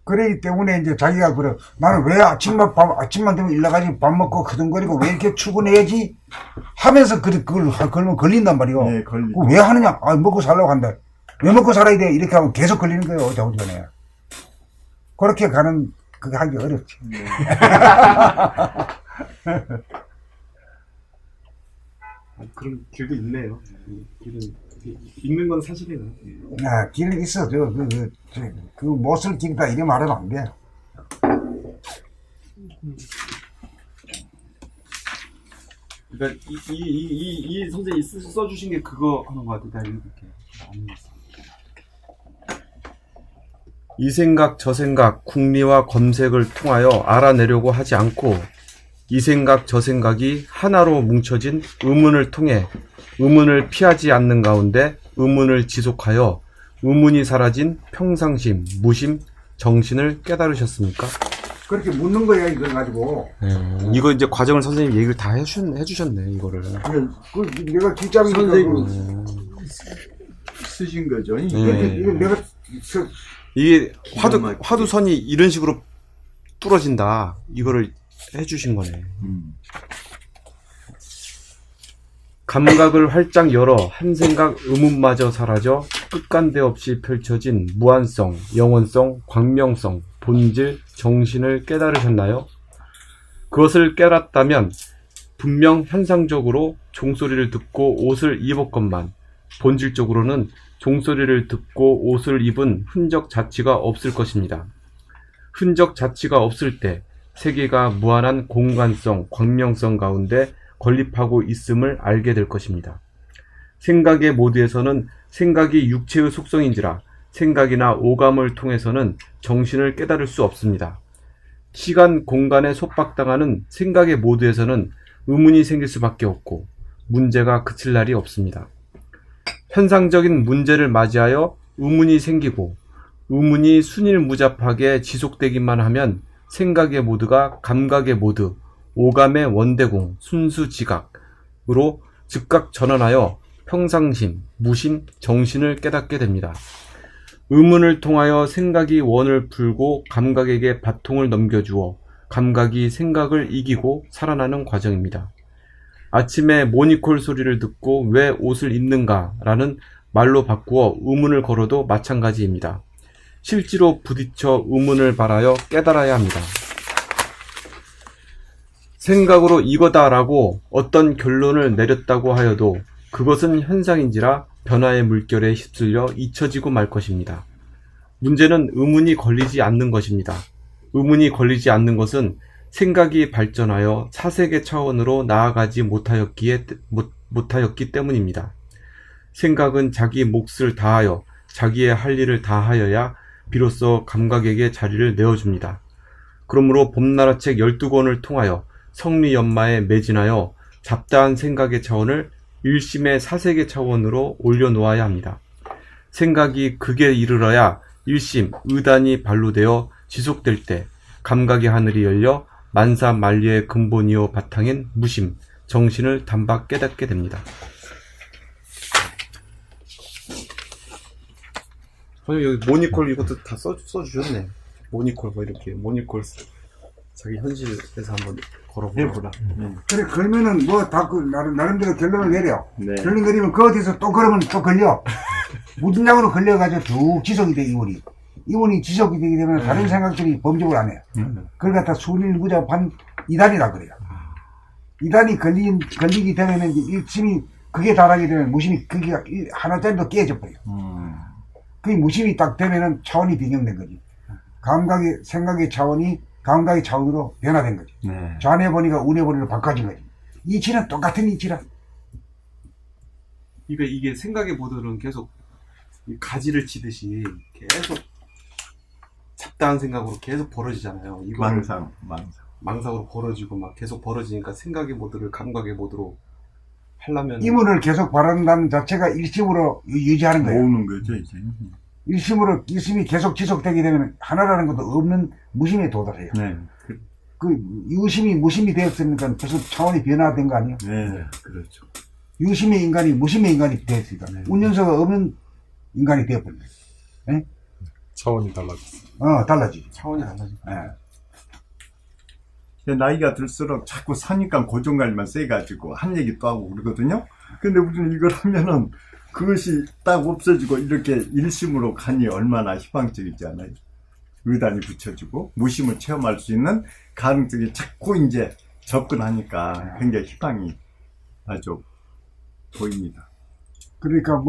그러기 때문에 이제 자기가 그래. 나는 왜 아침만 되면 일 나가지 밥 먹고 그등거리고 왜 이렇게 출근해야지 하면서 그걸 걸린단 말이요. 네, 걸리죠. 그거 왜 하느냐? 아, 먹고 살려고 한다. 왜 먹고 살아야 돼? 이렇게 하면 계속 걸리는 거예요. 자우지간에. 그렇게 가는 그게 하기 어렵지. 네. 그런 길도 있네요. 길은 있는 건 사실이네. 아, 길은 있어. 그 못을 길다 이래 말하면 안 돼. 그러니까 이 선생님이 써주신 게 그거 하는 것 같아요. 이렇게. 이 생각 저 생각 궁리와 검색을 통하여 알아내려고 하지 않고 이 생각 저 생각이 하나로 뭉쳐진 의문을 통해 의문을 피하지 않는 가운데 의문을 지속하여 의문이 사라진 평상심, 무심, 정신을 깨달으셨습니까? 그렇게 묻는 거야, 이걸 가지고. 이거 이제 과정을 선생님 얘기를 다 해주셨네, 이거를. 내가 길잡이니까. 선생님. 쓰신 거죠? 이거 내가 이게 화두선이 이런 식으로 뚫어진다. 이거를 해주신 거네. 감각을 활짝 열어 한 생각 의문마저 사라져 끝간데 없이 펼쳐진 무한성, 영원성, 광명성, 본질, 정신을 깨달으셨나요? 그것을 깨달았다면 분명 현상적으로 종소리를 듣고 옷을 입었건만 본질적으로는 종소리를 듣고 옷을 입은 흔적 자체가 없을 것입니다. 흔적 자체가 없을 때 세계가 무한한 공간성, 광명성 가운데 건립하고 있음을 알게 될 것입니다. 생각의 모드에서는 생각이 육체의 속성인지라 생각이나 오감을 통해서는 정신을 깨달을 수 없습니다. 시간, 공간에 속박당하는 생각의 모드에서는 의문이 생길 수밖에 없고 문제가 그칠 날이 없습니다. 현상적인 문제를 맞이하여 의문이 생기고 의문이 순일무잡하게 지속되기만 하면 생각의 모드가 감각의 모드, 오감의 원대공, 순수지각으로 즉각 전환하여 평상심, 무심, 정신을 깨닫게 됩니다. 의문을 통하여 생각이 원을 풀고 감각에게 바통을 넘겨주어 감각이 생각을 이기고 살아나는 과정입니다. 아침에 모니콜 소리를 듣고 왜 옷을 입는가 라는 말로 바꾸어 의문을 걸어도 마찬가지입니다. 실제로 부딪혀 의문을 발하여 깨달아야 합니다. 생각으로 이거다라고 어떤 결론을 내렸다고 하여도 그것은 현상인지라 변화의 물결에 휩쓸려 잊혀지고 말 것입니다. 문제는 의문이 걸리지 않는 것입니다. 의문이 걸리지 않는 것은 생각이 발전하여 사색의 차원으로 나아가지 못하였기 때문입니다. 생각은 자기 몫을 다하여 자기의 할 일을 다하여야 비로소 감각에게 자리를 내어줍니다. 그러므로 봄나라책 12권을 통하여 성리연마에 매진하여 잡다한 생각의 차원을 일심의 사색의 차원으로 올려놓아야 합니다. 생각이 극에 이르러야 일심, 의단이 발로되어 지속될 때 감각의 하늘이 열려 만사만리의 근본이요 바탕인 무심, 정신을 단박 깨닫게 됩니다. 여기 모니콜 이것도 다 써주셨네. 모니콜 뭐 이렇게 모니콜 자기 현실에서 한번 걸어보라. 그래, 그러면은 뭐 다 나름대로 결론을 내려. 네. 결론 내리면 그 어디서 또 그러면 또 걸려. 무진장으로 걸려가지고 쭉 지속이 돼, 이원이. 이원이 지속이 되게 되면 다른 생각들이 범접을 안 해요. 그걸 갖다 순일무잡한 이단이라 그래요. 이단이 걸리기 되면은 이제 일심이 그게 달하게 되면 무심이 그게 하나짜리도 깨져 버려요. 그 무심이 딱 되면은 차원이 변경된 거지. 감각의, 생각의 차원이 감각의 차원으로 변화된 거지. 네. 좌뇌버리가 우뇌버리로 바꿔진 거지. 이치는 똑같은 이치라. 이게 생각의 모드는 계속 이 가지를 치듯이 계속 잡다한 생각으로 계속 벌어지잖아요. 이거를 망상으로 벌어지고 막 계속 벌어지니까 생각의 모드를 감각의 모드로 하려면 이문을 계속 바란다는 자체가 일심으로 유지하는 거예요. 모으는 거죠, 이제. 일심이 계속 지속되게 되면 하나라는 것도 없는 무심에 도달해요. 네. 그 유심이 무심이 되었으니까 벌써 차원이 변화된 거 아니에요? 네, 그렇죠. 유심의 인간이 무심의 인간이 되었으니까 운연서가 없는 인간이 되어버린 거예요. 네? 차원이 달라졌어. 달라지죠. 차원이 달라지고. 네. 나이가 들수록 자꾸 사니까 고정관리만 세가지고 한 얘기 또 하고 그러거든요. 근데 우리는 이걸 하면은 그것이 딱 없어지고 이렇게 일심으로 가니 얼마나 희망적이지 않아요? 의단이 붙여지고 무심을 체험할 수 있는 가능성이 자꾸 이제 접근하니까 굉장히 희망이 아주 보입니다. 그러니까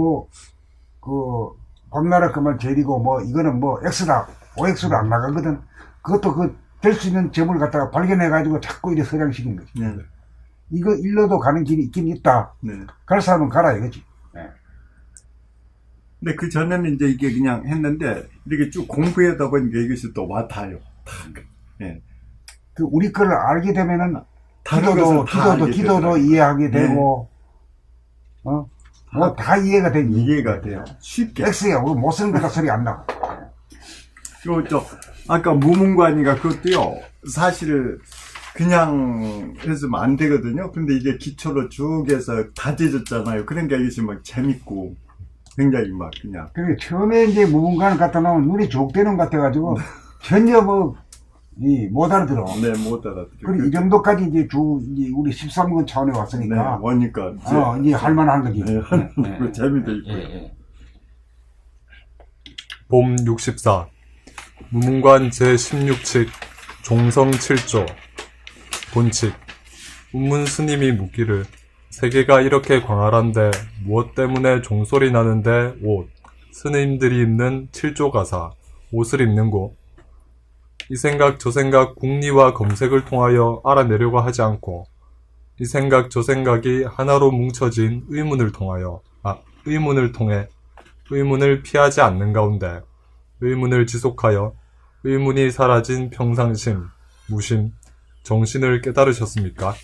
봄나라 그만 제리고 이거는 X다. OX로 안 나가거든. 그것도 될 수 있는 점을 갖다가 발견해가지고 자꾸 이렇게 서량시킨 거지. 네. 이거 일로도 가는 길이 있긴 있다. 네. 갈 사람은 가라 이거지. 근데 그 전에는 이제 이게 그냥 했는데 이렇게 쭉 공부하다 보니까 이것이 또 와닿아요. 네. 그 우리 거를 알게 되면은 다른 것을 다 알게 기도도 되더라고요. 이해하게 되고, 다 이해가 되니. 이해가 돼요. 쉽게. X야, 우리 못 쓰는 거다 소리 안 나고. 그리고 아까 무문관이가 그것도요, 사실 그냥 했으면 안 되거든요. 근데 이게 기초로 쭉 해서 다져졌잖아요. 그러니까 이것이 막 재밌고, 굉장히 막 그냥. 그래, 처음에 이제 무문관을 갖다 놓으면 눈이 족되는 것 같아가지고, 전혀 못 알아들어. 네, 못 알아들어요. 그리고 이 정도까지 이제 우리 13권 차원에 네, 왔으니까. 오니까. 이제 할만한 거지. 그 재미도 있고요. 봄 64 무문관 제16칙 종성 7조 본칙 운문 스님이 묻기를 세계가 이렇게 광활한데 무엇 때문에 종소리 나는데 옷 스님들이 입는 7조 가사 옷을 입는고 이 생각 저 생각 궁리와 검색을 통하여 알아내려고 하지 않고 이 생각 저 생각이 하나로 뭉쳐진 의문을 통해 의문을 피하지 않는 가운데 의문을 지속하여 의문이 사라진 평상심, 무심, 정신을 깨달으셨습니까?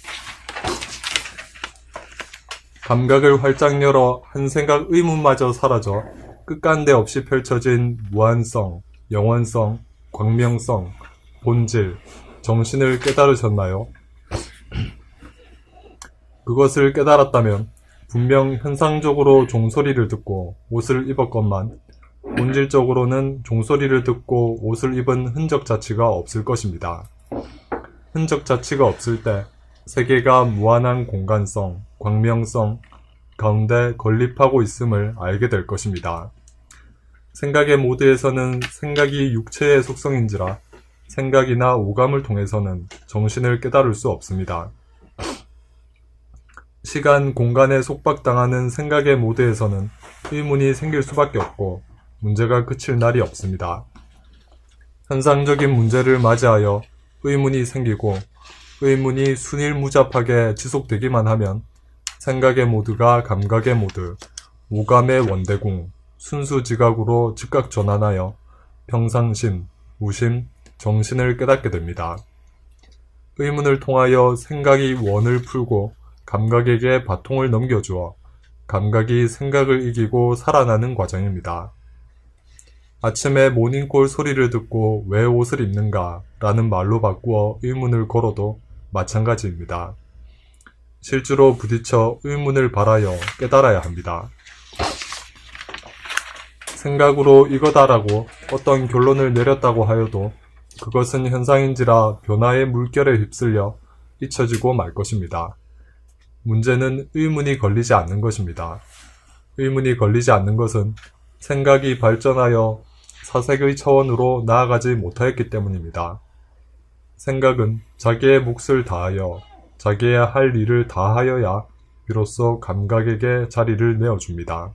감각을 활짝 열어 한 생각 의문마저 사라져 끝간데 없이 펼쳐진 무한성, 영원성, 광명성, 본질, 정신을 깨달으셨나요? 그것을 깨달았다면 분명 현상적으로 종소리를 듣고 옷을 입었건만 본질적으로는 종소리를 듣고 옷을 입은 흔적 자체가 없을 것입니다. 흔적 자체가 없을 때 세계가 무한한 공간성, 광명성 가운데 건립하고 있음을 알게 될 것입니다. 생각의 모드에서는 생각이 육체의 속성인지라 생각이나 오감을 통해서는 정신을 깨달을 수 없습니다. 시간, 공간에 속박당하는 생각의 모드에서는 의문이 생길 수밖에 없고 문제가 그칠 날이 없습니다. 현상적인 문제를 맞이하여 의문이 생기고 의문이 순일무잡하게 지속되기만 하면 생각의 모드가 감각의 모드, 오감의 원대공, 순수지각으로 즉각 전환하여 평상심, 무심, 정신을 깨닫게 됩니다. 의문을 통하여 생각이 원을 풀고 감각에게 바통을 넘겨주어 감각이 생각을 이기고 살아나는 과정입니다. 아침에 모닝콜 소리를 듣고 왜 옷을 입는가 라는 말로 바꾸어 의문을 걸어도 마찬가지입니다. 실주로 부딪혀 의문을 발하여 깨달아야 합니다. 생각으로 이거다라고 어떤 결론을 내렸다고 하여도 그것은 현상인지라 변화의 물결에 휩쓸려 잊혀지고 말 것입니다. 문제는 의문이 걸리지 않는 것입니다. 의문이 걸리지 않는 것은 생각이 발전하여 사색의 차원으로 나아가지 못하였기 때문입니다. 생각은 자기의 몫을 다하여 자기의 할 일을 다하여야 비로소 감각에게 자리를 내어줍니다.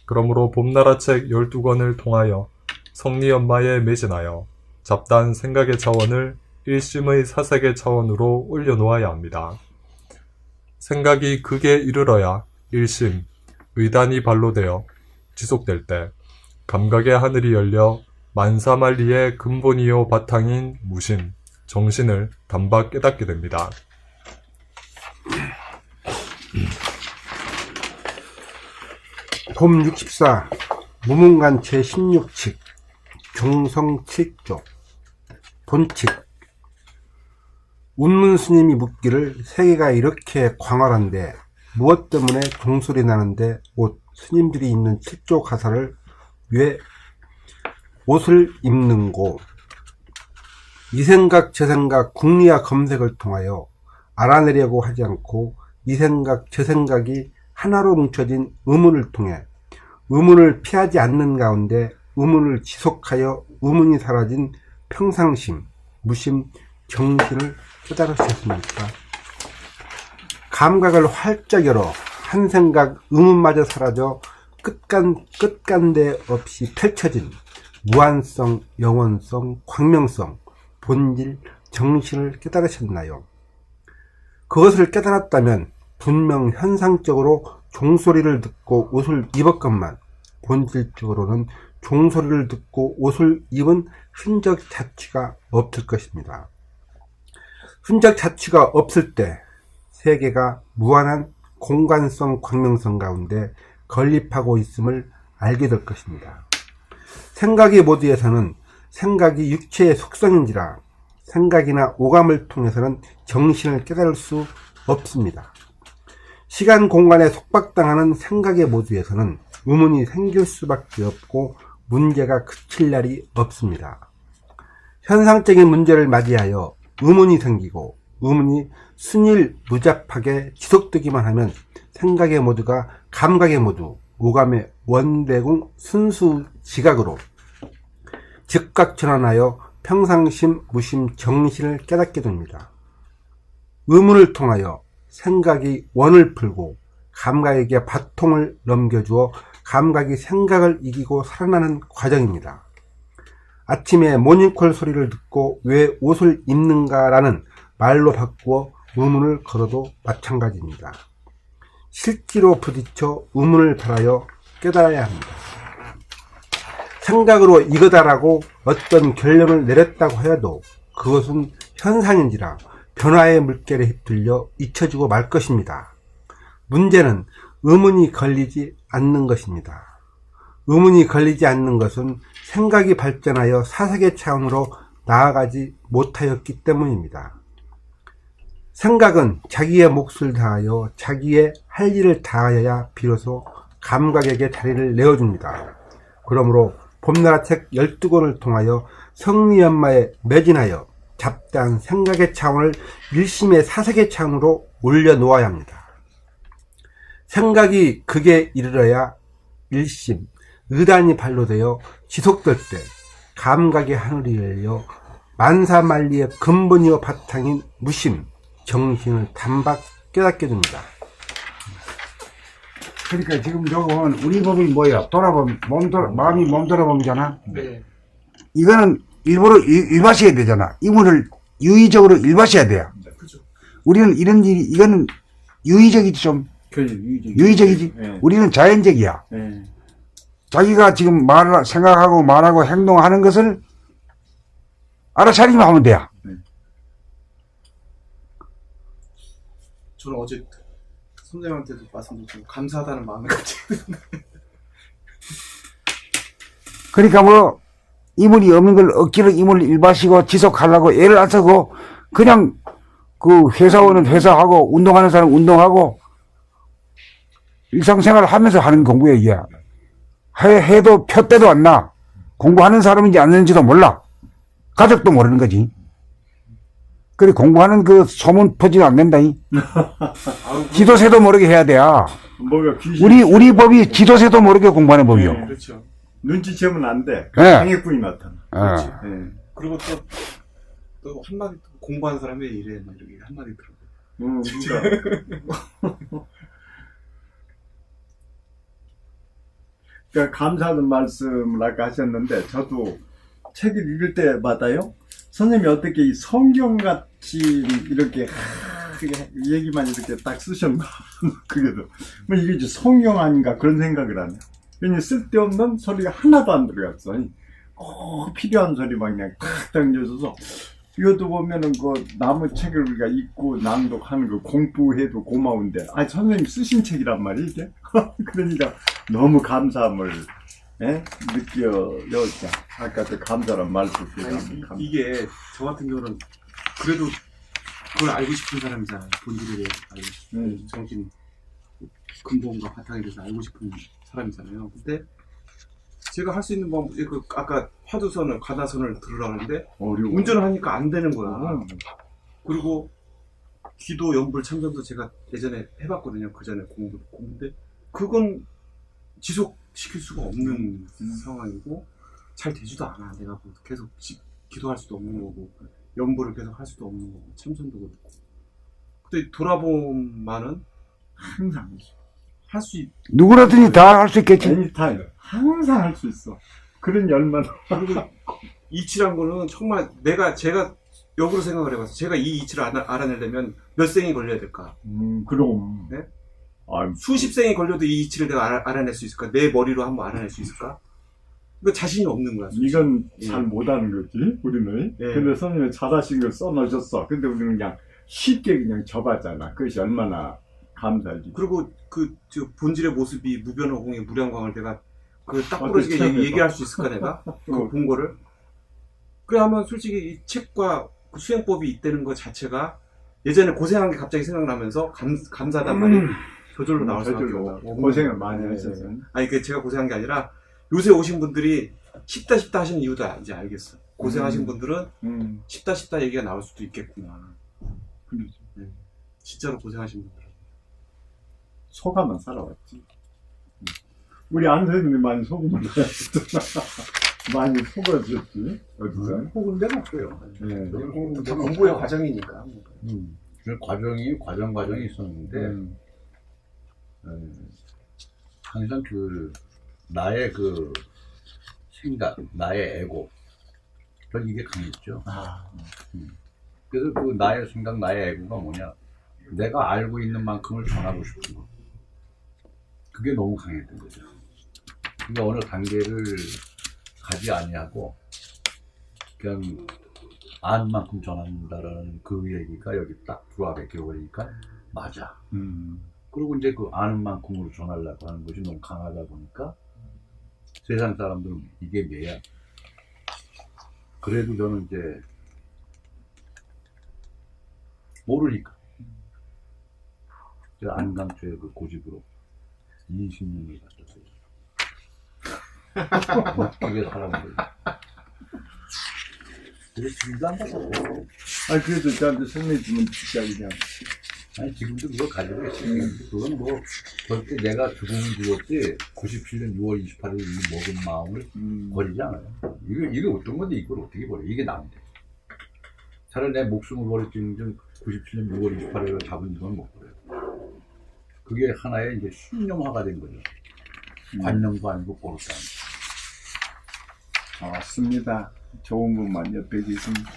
그러므로 봄나라 책 12권을 통하여 성리연마에 매진하여 잡다한 생각의 차원을 일심의 사색의 차원으로 올려놓아야 합니다. 생각이 극에 이르러야 일심, 의단이 발로되어 지속될 때 감각의 하늘이 열려 만사만리의 근본이요 바탕인 무심, 정신을 단박 깨닫게 됩니다. 봄 64 무문관체 16칙 종성 7조 본칙 운문스님이 묻기를 세계가 이렇게 광활한데 무엇 때문에 종소리 나는데 옷 스님들이 입는 7조 가사를 왜 옷을 입는고 이 생각 저 생각 궁리와 검색을 통하여 알아내려고 하지 않고 이 생각 저 생각이 하나로 뭉쳐진 의문을 통해 의문을 피하지 않는 가운데 의문을 지속하여 의문이 사라진 평상심, 무심, 정신을 깨달으셨습니까? 감각을 활짝 열어 한 생각 의문마저 사라져 끝간데 없이 펼쳐진 무한성, 영원성, 광명성, 본질, 정신을 깨달으셨나요? 그것을 깨달았다면 분명 현상적으로 종소리를 듣고 옷을 입었건만 본질적으로는 종소리를 듣고 옷을 입은 흔적 자취가 없을 것입니다. 흔적 자취가 없을 때 세계가 무한한 공간성, 광명성 가운데 건립하고 있음을 알게 될 것입니다. 생각의 모드에서는 생각이 육체의 속성인지라 생각이나 오감을 통해서는 정신을 깨달을 수 없습니다. 시간 공간에 속박당하는 생각의 모드에서는 의문이 생길 수밖에 없고 문제가 그칠 날이 없습니다. 현상적인 문제를 맞이하여 의문이 생기고 의문이 순일무잡하게 지속되기만 하면 생각의 모드가 감각의 모드, 오감의 원대공 순수 지각으로 즉각 전환하여 평상심, 무심, 정신을 깨닫게 됩니다. 의문을 통하여 생각이 원을 풀고 감각에게 바통을 넘겨주어 감각이 생각을 이기고 살아나는 과정입니다. 아침에 모닝콜 소리를 듣고 왜 옷을 입는가라는 말로 바꾸어 의문을 걸어도 마찬가지입니다. 실기로 부딪혀 의문을 발하여 깨달아야 합니다. 생각으로 이거다라고 어떤 결론을 내렸다고 해도 그것은 현상인지라 변화의 물결에 휩들려 잊혀지고 말 것입니다. 문제는 의문이 걸리지 않는 것입니다. 의문이 걸리지 않는 것은 생각이 발전하여 사색의 차원으로 나아가지 못하였기 때문입니다. 생각은 자기의 몫을 다하여 자기의 할 일을 다하여야 비로소 감각에게 자리를 내어줍니다. 그러므로 봄나라 책 12권을 통하여 성리연마에 매진하여 잡다한 생각의 차원을 일심의 사색의 차원으로 올려놓아야 합니다. 생각이 극에 이르러야 일심, 의단이 발로되어 지속될 때 감각의 하늘이 열려 만사만리의 근본이요 바탕인 무심, 정신을 단박 깨닫게 됩니다. 그러니까 지금 저거 보면 우리 법이 뭐야? 돌아보면 마음이 몸 돌아보면잖아. 네. 이거는 일부러 일바셔야 되잖아. 이문을 유의적으로 일바셔야 돼요. 그죠. 우리는 이런 일이 이거는 유의적이지 좀 유의적이지. 네. 우리는 자연적이야. 네. 자기가 지금 생각하고 말하고 행동하는 것을 알아차리면 하면 돼요. 저는 어제 선생님한테도 말씀드렸지만 감사하다는 마음이 갑자기 그러니까 뭐 이물이 없는 걸 억지로 이물을 일바시고 지속하려고 애를 안 쓰고 그냥 그 회사원은 회사하고 운동하는 사람은 운동하고 일상생활을 하면서 하는 공부야 이게. 해도 표때도 안 나. 공부하는 사람인지 안 하는지도 몰라. 가족도 모르는 거지. 그래 공부하는 그 소문 퍼지면 안 된다. 지도세도 모르게 해야 돼. 뭐가 귀신. 우리 법이 지도세도 모르게 공부하는 법이요. 네. 그렇죠. 눈치채면 안 돼. 네. 장애꾼이 나타나. 어. 네. 그리고 또 한마디 공부하는 사람이 이래 막 이렇게 한마디 들어. 그러니까 감사하는 말씀을 아까 하셨는데 저도 책을 읽을 때마다요 선생님이 어떻게 이 성경같이 이렇게 얘기만 이렇게 딱 쓰셨나 그게도 뭐 이게 이제 성경 아닌가 그런 생각을 하네요. 왜냐면 쓸데없는 소리가 하나도 안 들어갔어. 꼭 필요한 소리만 그냥 탁 당겨져서 이것도 보면은 그 나무 책을 우리가 읽고 낭독하는 거 공부해도 고마운데 선생님 쓰신 책이란 말이야 이게. 그러니까 너무 감사함을 느껴요. 아까 감사란 말씀. 이게 저 같은 경우는 그래도 그걸 알고 싶은 사람이잖아요. 본질에 대해서 알고 싶은 정신 근본과 바탕에 대해서 알고 싶은 사람이잖아요. 근데 제가 할 수 있는 방법, 아까 화두선을 가다선을 들으라 하는데 어려워. 운전을 하니까 안 되는 거야. 그리고 기도, 연불, 참선도 제가 예전에 해봤거든요. 그 전에 공부인데 그건 지속시킬 수가 없는 상황이고 잘 되지도 않아. 내가 뭐 계속 기도할 수도 없는 거고 연불을 계속 할 수도 없는 거고 참선도 그렇고. 근데 돌아보면은 항상 할 수 누구라든지 다 할 수 있겠지. 애니타임 항상 할 수 있어. 그런 열만. 그리고 이치란 거는 정말 제가 역으로 생각을 해봤어. 제가 이 이치를 알아내려면 몇 생이 걸려야 될까? 그럼. 네? 아, 수십 생이 걸려도 이 이치를 내가 알아낼 수 있을까? 내 머리로 한번 알아낼 수 있을까? 이거 자신이 없는 거야. 솔직히. 이건 예. 잘 못하는 거지, 우리는. 예. 근데 선생님이 잘하신 걸 써놓으셨어. 근데 우리는 그냥 쉽게 그냥 접하잖아. 그것이 얼마나 감사하지. 그리고 저 본질의 모습이 무변호공의 무량광을 내가 딱 아, 부러지게 그 얘기할 수 있을까, 내가? 그 본 거를? 그래 하면 솔직히 이 책과 그 수행법이 있다는 것 자체가 예전에 고생한 게 갑자기 생각나면서 감사하단 말이 저절로 나올 수밖에 없고. 고생을 많이 하셨어요. 아니, 제가 고생한 게 아니라 요새 오신 분들이 쉽다 하시는 이유도 이제 알겠어. 고생하신 분들은 쉽다 얘기가 나올 수도 있겠구나. 그렇죠. 진짜로 고생하신 분들은. 속아만 살아왔지. 우리 안 선생님이 많이 속으면 살았잖아. 많이 속아주셨지. 어디서? 혹은 내가 없어요. 네. 공부의 과정이니까. 그 과정이 있었는데, 항상 나의 생각, 나의 에고, 이게 강했죠. 그래서 나의 생각, 나의 에고가 뭐냐, 내가 알고 있는 만큼을 전하고 싶은 거. 그게 너무 강했던 거죠. 그러니까 어느 단계를 가지 아니하고 그냥 아는 만큼 전한다라는 그 얘기가 여기 딱 들어와 베껴버리니까 맞아. 그리고 이제 그 아는 만큼으로 전하려고 하는 것이 너무 강하다 보니까 세상 사람들은 이게 뭐야? 그래도 저는 이제 모르니까 제가 안강초의 그 고집으로 20년을 갖다 써요. 이게 사람들. 그래서 지금도 안 받았어요. 아, 그래도 저한테 설명해 주면 진짜 그냥. 아니, 지금도 그걸 가지고 있어요. 그건 뭐, 절대 내가 죽으면 죽었지, 97년 6월 28일 이 먹은 마음을 버리지 않아요. 이게 어떤 건데 이걸 어떻게 버려? 이게 남인데. 차라리 내 목숨을 버렸지만 97년 6월 28일을 잡은 이건 못 버려요. 그게 하나의 이제 신념화가 된 거죠. 관념도 아니고 버릇도 아니고. 맞습니다. 좋은 분만 옆에 계십니다.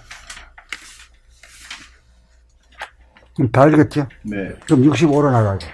다 읽었죠? 네. 그럼 65로 나가죠.